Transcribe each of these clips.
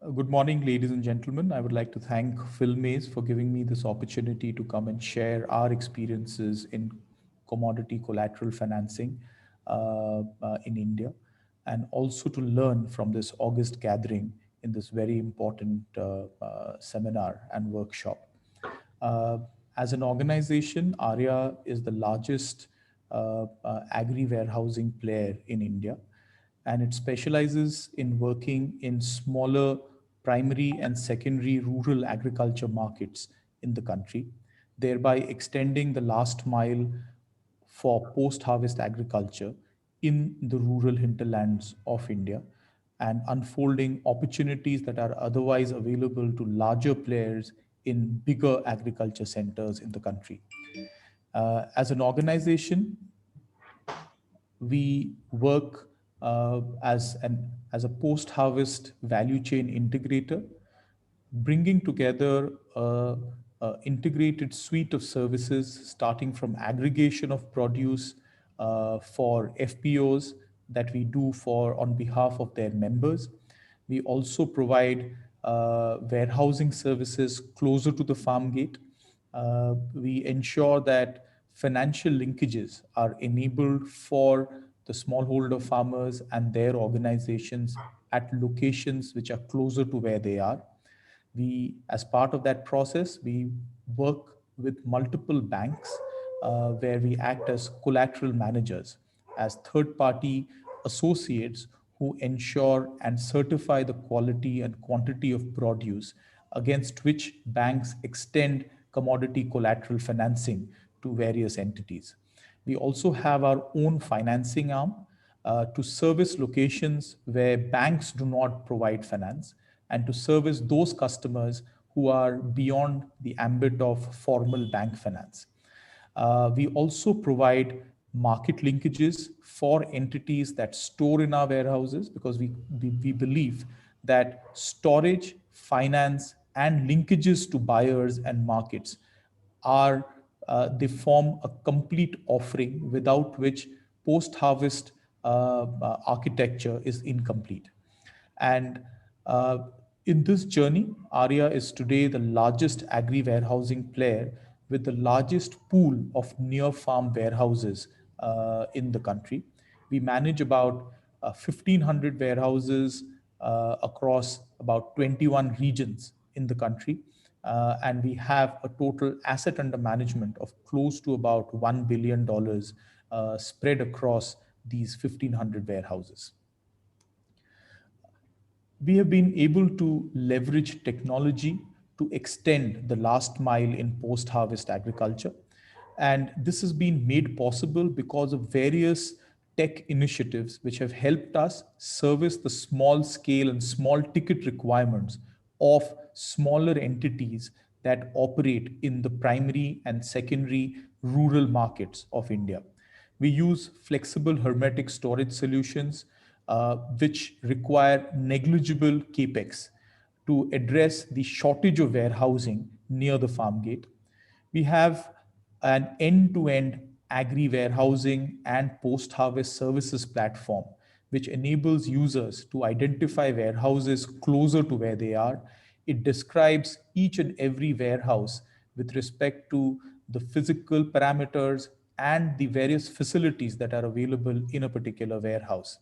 Good morning, ladies and gentlemen. I would like to thank Phil Mays for giving me this opportunity to come and share our experiences in commodity collateral financing in India, and also to learn from this August gathering in this very important seminar and workshop. Uh, as an organization, ARIA is the largest agri warehousing player in India, and it specializes in working in smaller primary and secondary rural agriculture markets in the country, thereby extending the last mile for post harvest agriculture in the rural hinterlands of India and unfolding opportunities that are otherwise available to larger players in bigger agriculture centers in the country. As an organization, we work as a post harvest value chain integrator, bringing together a integrated suite of services starting from aggregation of produce for FPOs that we do for on behalf of their members. We also provide warehousing services closer to the farm gate. We ensure that financial linkages are enabled for the smallholder farmers and their organizations at locations which are closer to where they are. We, as part of that process, we work with multiple banks where we act as collateral managers, as third party associates who ensure and certify the quality and quantity of produce against which banks extend commodity collateral financing to various entities. We also have our own financing arm to service locations where banks do not provide finance and to service those customers who are beyond the ambit of formal bank finance. We also provide market linkages for entities that store in our warehouses because we believe that storage, finance, and linkages to buyers and markets are they form a complete offering without which post-harvest architecture is incomplete. And in this journey, ARIA is today the largest agri warehousing player with the largest pool of near farm warehouses in the country. We manage about 1,500 warehouses across about 21 regions in the country. And we have a total asset under management of close to about $1 billion spread across these 1,500 warehouses. We have been able to leverage technology to extend the last mile in post harvest agriculture. And this has been made possible because of various tech initiatives which have helped us service the small scale and small ticket requirements of smaller entities that operate in the primary and secondary rural markets of India. We use flexible hermetic storage solutions which require negligible capex to address the shortage of warehousing near the farm gate. We have an end to end agri warehousing and post harvest services platform, which enables users to identify warehouses closer to where they are. It describes each and every warehouse with respect to the physical parameters and the various facilities that are available in a particular warehouse.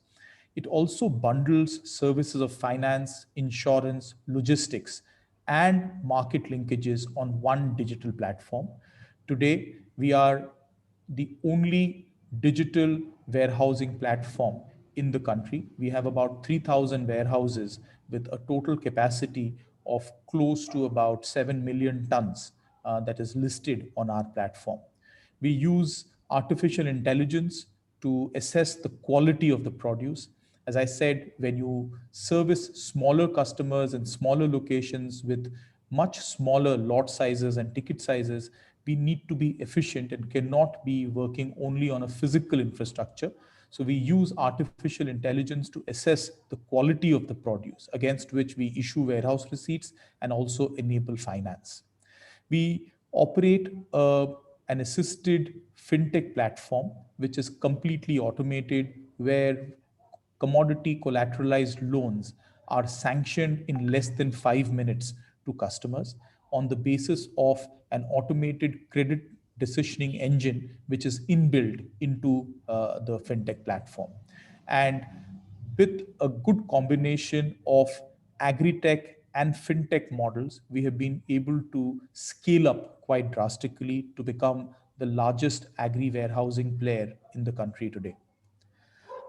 It also bundles services of finance, insurance, logistics, and market linkages on one digital platform. Today, we are the only digital warehousing platform in the country. We have about 3,000 warehouses with a total capacity of close to about 7 million tons that is listed on our platform. We use artificial intelligence to assess the quality of the produce. As I said, when you service smaller customers in smaller locations with much smaller lot sizes and ticket sizes, we need to be efficient and cannot be working only on a physical infrastructure. So we use artificial intelligence to assess the quality of the produce against which we issue warehouse receipts and also enable finance. We operate an assisted fintech platform, which is completely automated, where commodity collateralized loans are sanctioned in less than 5 minutes to customers on the basis of an automated credit decisioning engine, which is inbuilt into the fintech platform. And with a good combination of agri-tech and fintech models, we have been able to scale up quite drastically to become the largest agri warehousing player in the country today.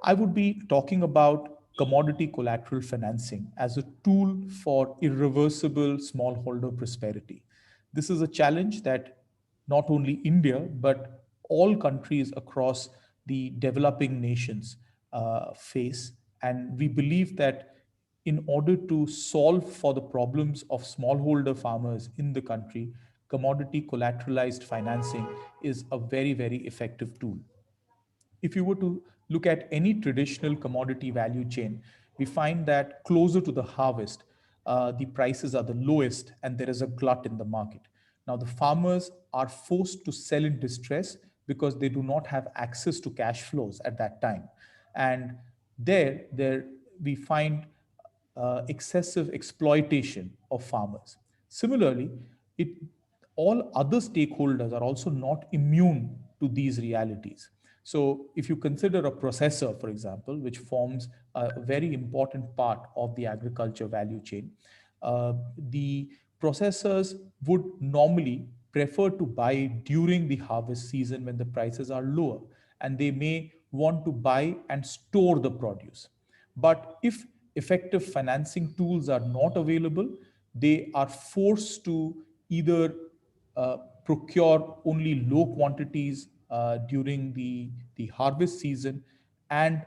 I would be talking about commodity collateral financing as a tool for irreversible smallholder prosperity. This is a challenge that not only India, but all countries across the developing nations face. And we believe that in order to solve for the problems of smallholder farmers in the country, commodity collateralized financing is a very, very effective tool. If you were to look at any traditional commodity value chain, we find that closer to the harvest, the prices are the lowest and there is a glut in the market. Now, the farmers are forced to sell in distress because they do not have access to cash flows at that time. And there we find excessive exploitation of farmers. Similarly, it, all other stakeholders are also not immune to these realities. So, if you consider a processor, for example, which forms a very important part of the agriculture value chain, the processors would normally prefer to buy during the harvest season when the prices are lower, and they may want to buy and store the produce. But if effective financing tools are not available, they are forced to either procure only low quantities during the harvest season and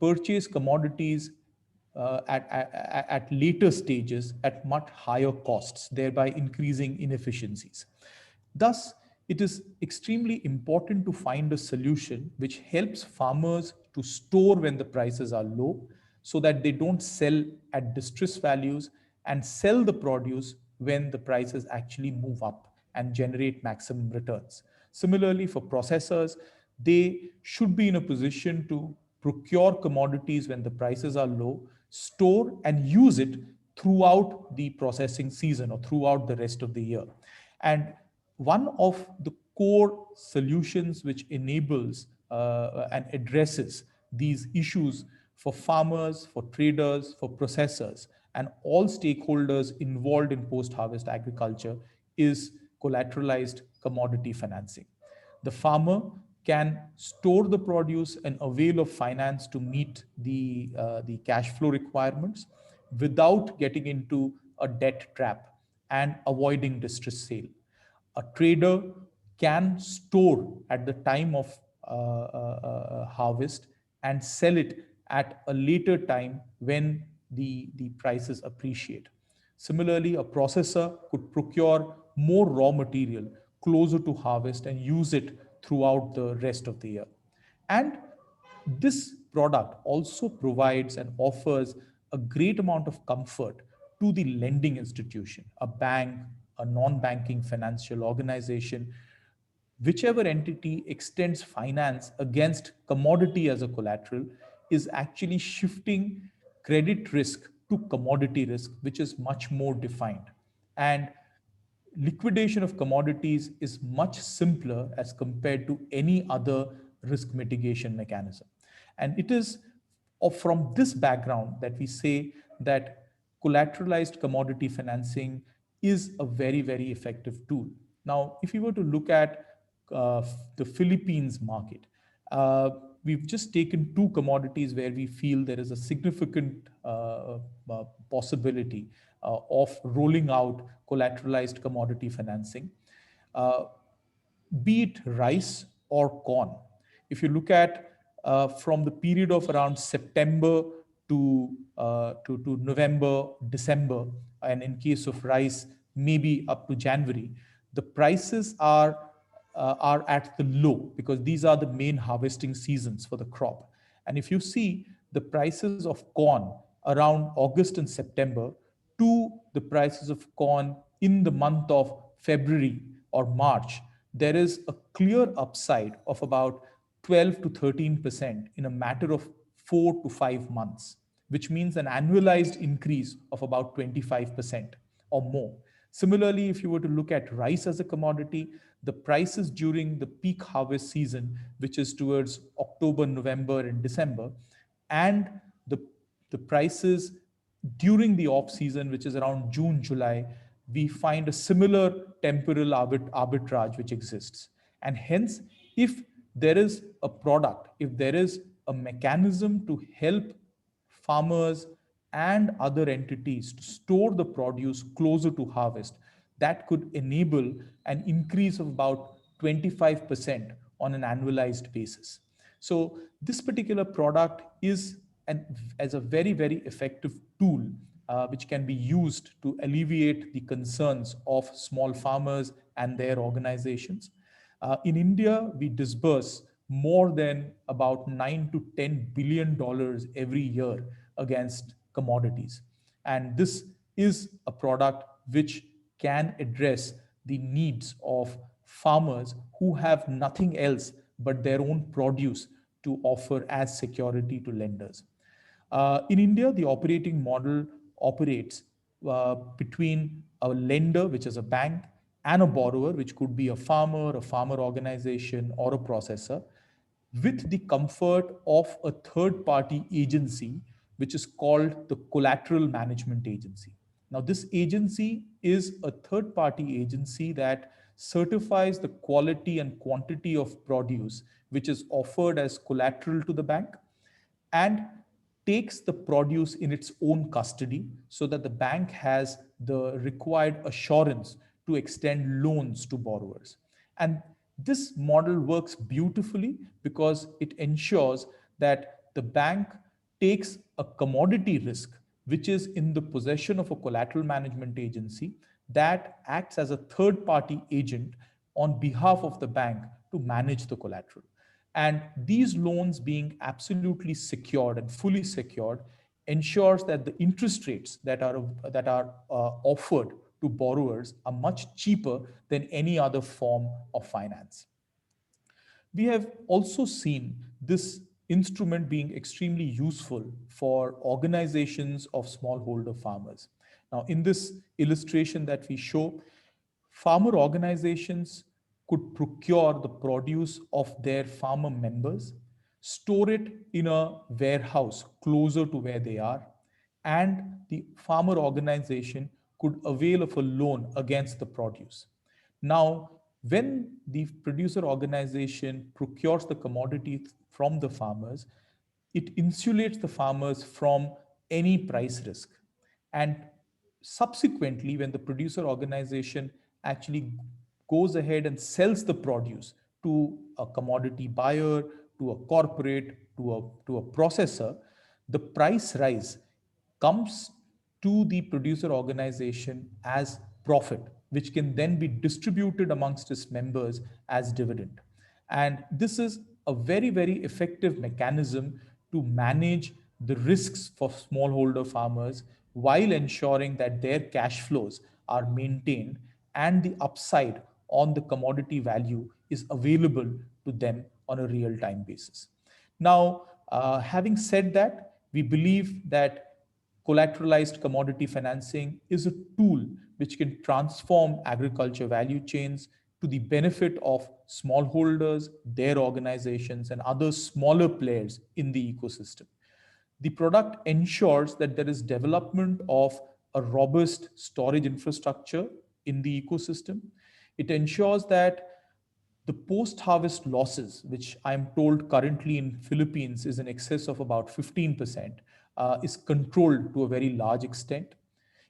purchase commodities at later stages at much higher costs, thereby increasing inefficiencies. Thus, it is extremely important to find a solution which helps farmers to store when the prices are low so that they don't sell at distress values and sell the produce when the prices actually move up and generate maximum returns. Similarly, for processors, they should be in a position to procure commodities when the prices are low, store and use it throughout the processing season or throughout the rest of the year. And one of the core solutions which enables and addresses these issues for farmers, for traders, for processors, and all stakeholders involved in post harvest agriculture is collateralized commodity financing. The farmer can store the produce and avail of finance to meet the cash flow requirements without getting into a debt trap and avoiding distress sale. A trader can store at the time of harvest and sell it at a later time when the prices appreciate. Similarly, a processor could procure more raw material closer to harvest and use it throughout the rest of the year. And this product also provides and offers a great amount of comfort to the lending institution, a bank, a non banking financial organization, whichever entity extends finance against commodity as a collateral is actually shifting credit risk to commodity risk, which is much more defined. And liquidation of commodities is much simpler as compared to any other risk mitigation mechanism. And it is from this background that we say that collateralized commodity financing is a very, very effective tool. Now, if you were to look at the Philippines market, uh, we've just taken two commodities where we feel there is a significant possibility of rolling out collateralized commodity financing. Uh, be it rice or corn. If you look at from the period of around September to November, December, and in case of rice, maybe up to January, the prices are at the low because these are the main harvesting seasons for the crop. And if you see the prices of corn around August and September to the prices of corn in the month of February or March, there is a clear upside of about 12 to 13% in a matter of 4 to 5 months. which means an annualized increase of about 25% or more. Similarly, if you were to look at rice as a commodity, the prices during the peak harvest season, which is towards October, November, and December, and the, the prices during the off season, which is around June, July, we find a similar temporal arbitrage which exists. And hence, if there is a product, if there is a mechanism to help farmers and other entities to store the produce closer to harvest, that could enable an increase of about 25% on an annualized basis. So this particular product is as a very, very effective tool which can be used to alleviate the concerns of small farmers and their organizations. In India, we disburse more than about 9 to 10 billion dollars every year against commodities. And this is a product which can address the needs of farmers who have nothing else but their own produce to offer as security to lenders. In India, the operating model operates between a lender, which is a bank, and a borrower, which could be a farmer organization, or a processor, with the comfort of a third party agency, which is called the collateral management agency. Now, this agency is a third party agency that certifies the quality and quantity of produce which is offered as collateral to the bank, and takes the produce in its own custody so that the bank has the required assurance to extend loans to borrowers. And this model works beautifully because it ensures that the bank takes a commodity risk, which is in the possession of a collateral management agency that acts as a third party agent on behalf of the bank to manage the collateral. And these loans being absolutely secured and fully secured ensures that the interest rates that are offered to borrowers are much cheaper than any other form of finance. We have also seen this instrument being extremely useful for organizations of smallholder farmers. Now, in this illustration that we show, farmer organizations could procure the produce of their farmer members, store it in a warehouse closer to where they are, and the farmer organization could avail of a loan against the produce. Now, when the producer organization procures the commodity from the farmers, it insulates the farmers from any price risk. And subsequently, when the producer organization actually goes ahead and sells the produce to a commodity buyer, to a corporate, to a processor, the price rise comes to the producer organization as profit, which can then be distributed amongst its members as dividend. And this is a very, very effective mechanism to manage the risks for smallholder farmers while ensuring that their cash flows are maintained and the upside on the commodity value is available to them on a real time basis. Now, having said that, we believe that collateralized commodity financing is a tool which can transform agriculture value chains to the benefit of smallholders, their organizations, and other smaller players in the ecosystem. The product ensures that there is development of a robust storage infrastructure in the ecosystem. It ensures that the post-harvest losses, which I'm told currently in Philippines is in excess of about 15%, is controlled to a very large extent.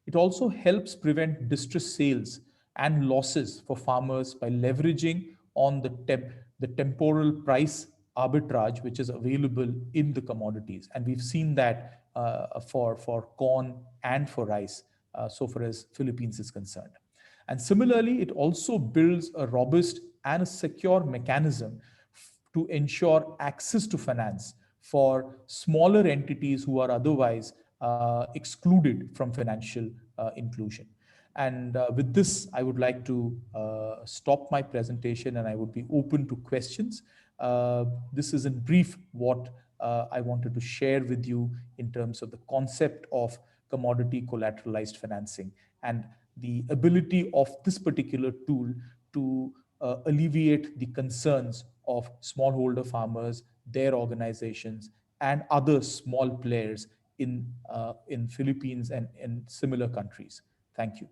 It also helps prevent distress sales and losses for farmers by leveraging on the temporal price arbitrage which is available in the commodities. And we've seen that for corn and for rice, so far as Philippines is concerned. And similarly, it also builds a robust and a secure mechanism to ensure access to finance for smaller entities who are otherwise excluded from financial inclusion. And with this, I would like to stop my presentation and I would be open to questions. This is in brief what I wanted to share with you in terms of the concept of commodity collateralized financing and the ability of this particular tool to alleviate the concerns of smallholder farmers, their organizations, and other small players in Philippines and in similar countries. Thank you.